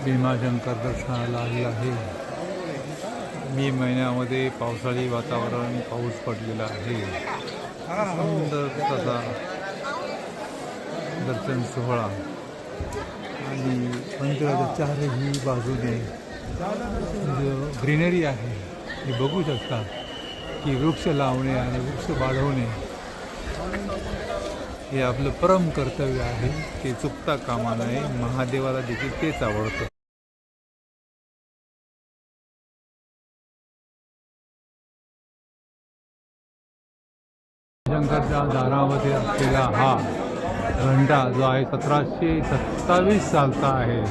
भीमाशंकर दर्शनाला आलेला आहे. मे महिन्यामध्ये पावसाळी वातावरण, पाऊस पडलेला आहे. सुंदर तसा दर्शन सोहळा आणि मंदिराच्या चारही बाजूने जो ग्रीनरी आहे हे बघू शकता की वृक्ष लावणे आणि वृक्ष वाढवणे हे आपलं परम कर्तव्य आहे. ते चुकता कामा नये. महादेवाला देखील तेच आवडतं. शंकरच्या दारामध्ये असलेला हा घंटा जो आहे 1727 सालचा आहे.